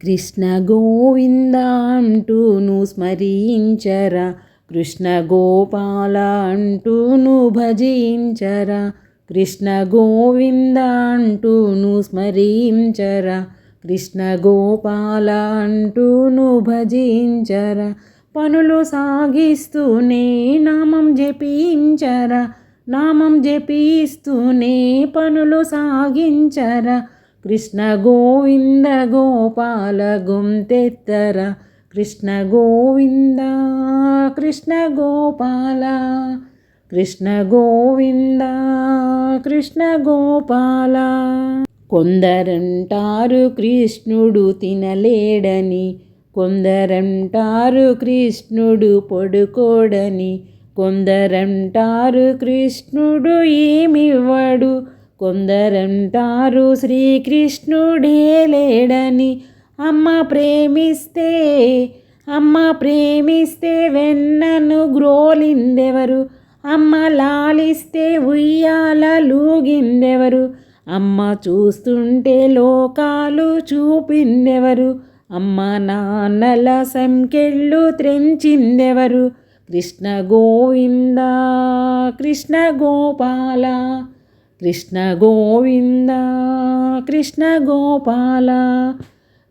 కృష్ణ గోవింద అంటూను స్మరించరా, కృష్ణ గోపాల అంటూను భజించరా, కృష్ణ గోవింద అంటూను స్మరించరా, కృష్ణ గోపాల అంటూను భజించరా. పనులు సాగిస్తూనే నామం జపించరా, నామం జపిస్తూనే పనులు సాగించరా, కృష్ణ గోవింద గోపాల గొంతెత్తరా, కృష్ణ గోవింద కృష్ణ గోపాల, కృష్ణ గోవింద కృష్ణ గోపాల. కొందరంటారు కృష్ణుడు తినలేడని, కొందరంటారు కృష్ణుడు పడుకోడని, కొందరంటారు కృష్ణుడు ఏమివ్వడు, కొందరంటారు శ్రీకృష్ణుడే లేడని. అమ్మ ప్రేమిస్తే వెన్నను గ్రోలిందెవరు, అమ్మ లాలిస్తే ఉయ్యాలలూగిందెవరు, అమ్మ చూస్తుంటే లోకాలు చూపిందెవరు, అమ్మ నాన్నల సంకెళ్ళు త్రెంచిందెవరు, కృష్ణ గోవింద కృష్ణ గోపాల, కృష్ణ గోవింద కృష్ణ గోపాల,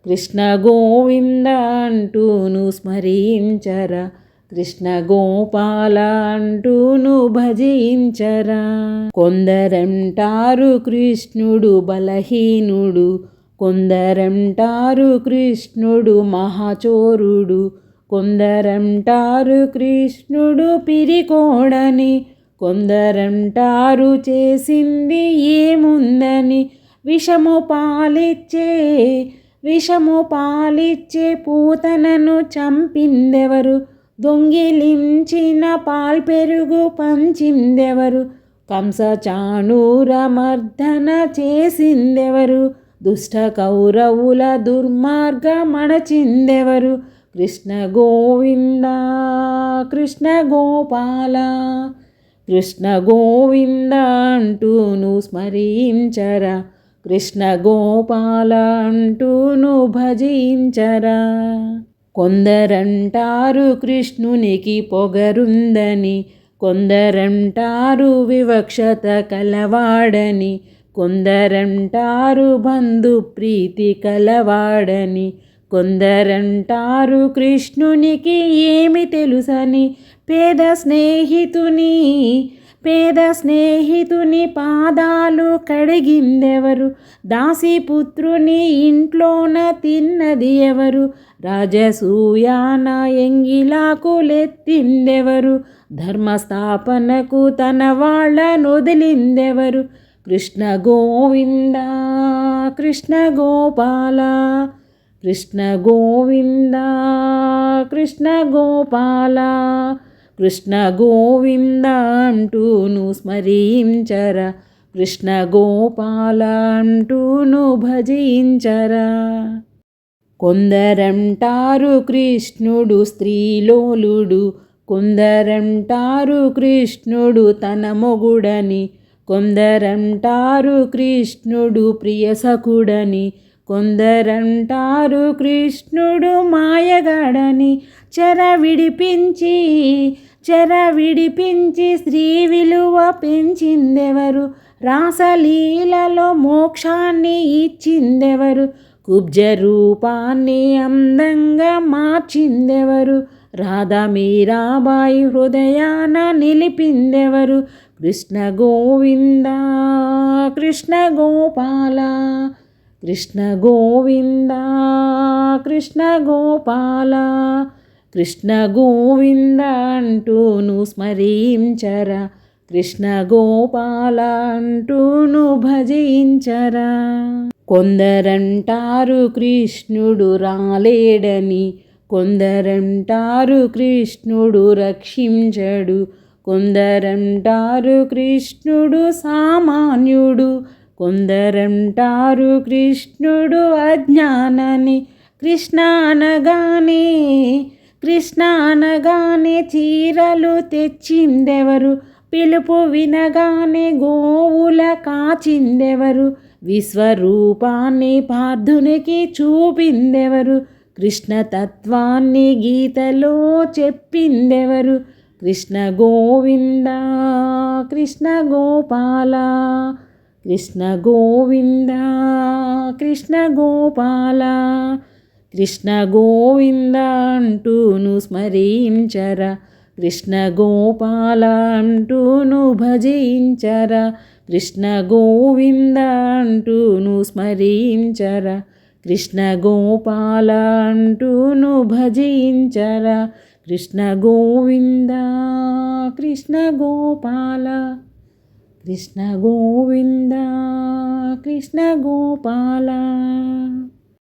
కృష్ణ గోవింద అంటూను స్మరించరా, కృష్ణ గోపాల అంటూను భజించరా. కొందరంటారు కృష్ణుడు బలహీనుడు, కొందరంటారు కృష్ణుడు మహాచోరుడు, కొందరంటారు కృష్ణుడు పిరికోడని, కొందరంటారు చేసింది ఏముందని. విషము పాలిచ్చే పూతనను చంపిందెవరు, దొంగిలించిన పాల్పెరుగు పంచిందెవరు, కంస చాణూర మర్దన చేసిందెవరు, దుష్ట కౌరవుల దుర్మార్గమణచిందెవరు, కృష్ణ గోవింద కృష్ణ గోపాల, కృష్ణ గోవింద అంటూను స్మరించరా, కృష్ణ గోపాల అంటూను భజించరా. కొందరంటారు కృష్ణునికి పొగరుందని, కొందరంటారు వివక్షత కలవాడని, కొందరంటారు బంధు ప్రీతి కలవాడని, కొందరంటారు కృష్ణునికి ఏమి తెలుసని. పేద స్నేహితుని పాదాలు కడిగిందెవరు, దాసిపుత్రుని ఇంట్లోన తిన్నది ఎవరు, రాజసూయాన ఎంగిలాకులెత్తిందెవరు, ధర్మస్థాపనకు తన వాళ్ళనొదిలిందెవరు, కృష్ణ గోవింద కృష్ణ గోపాల, కృష్ణ గోవింద కృష్ణ గోపాల, కృష్ణ గోవింద అంటూను స్మరించరా, కృష్ణ గోపాల అంటూను భజించరా. కొందరంటారు కృష్ణుడు స్త్రీలోలుడు, కొందరంటారు కృష్ణుడు తన మొగుడని, కొందరంటారు కృష్ణుడు ప్రియసకుడని, కొందరంటారు కృష్ణుడు మాయగాడని. చెర విడిపించి స్త్రీ విలువ పెంచిందెవరు, రాసలీలలో మోక్షాన్ని ఇచ్చిందెవరు, కుబ్జ రూపాన్ని అందంగా మార్చిందెవరు, రాధా మీరాబాయి హృదయాన నిలిపిందెవరు, కృష్ణ గోవింద కృష్ణ గోపాల, కృష్ణ గోవింద కృష్ణ గోపాల, కృష్ణ గోవింద అంటూను స్మరించరా, కృష్ణ గోపాల అంటూను భజించరా. కొందరంటారు కృష్ణుడు రాలేడని, కొందరంటారు కృష్ణుడు రక్షించడు, కొందరంటారు కృష్ణుడు సామాన్యుడు, కొందరంటారు కృష్ణుడు అజ్ఞానని. కృష్ణ అనగానే చీరలు తెచ్చిందెవరు, పిలుపు వినగానే గోవుల కాచిందెవరు, విశ్వరూపాన్ని పార్థునికి చూపిందెవరు? కృష్ణతత్వాన్ని గీతలో చెప్పిందెవరు? కృష్ణ గోవింద కృష్ణ గోపాల, కృష్ణ గోవింద కృష్ణ గోపాల, కృష్ణ గోవింద అంటూను స్మరించరా, కృష్ణ గోపాల అంటూను భజించరా, కృష్ణ గోవింద అంటూను స్మరించరా, కృష్ణ గోపాల అంటూను భజించరా, కృష్ణ గోవింద కృష్ణ గోపాల, కృష్ణ గోవింద కృష్ణ గోపాల.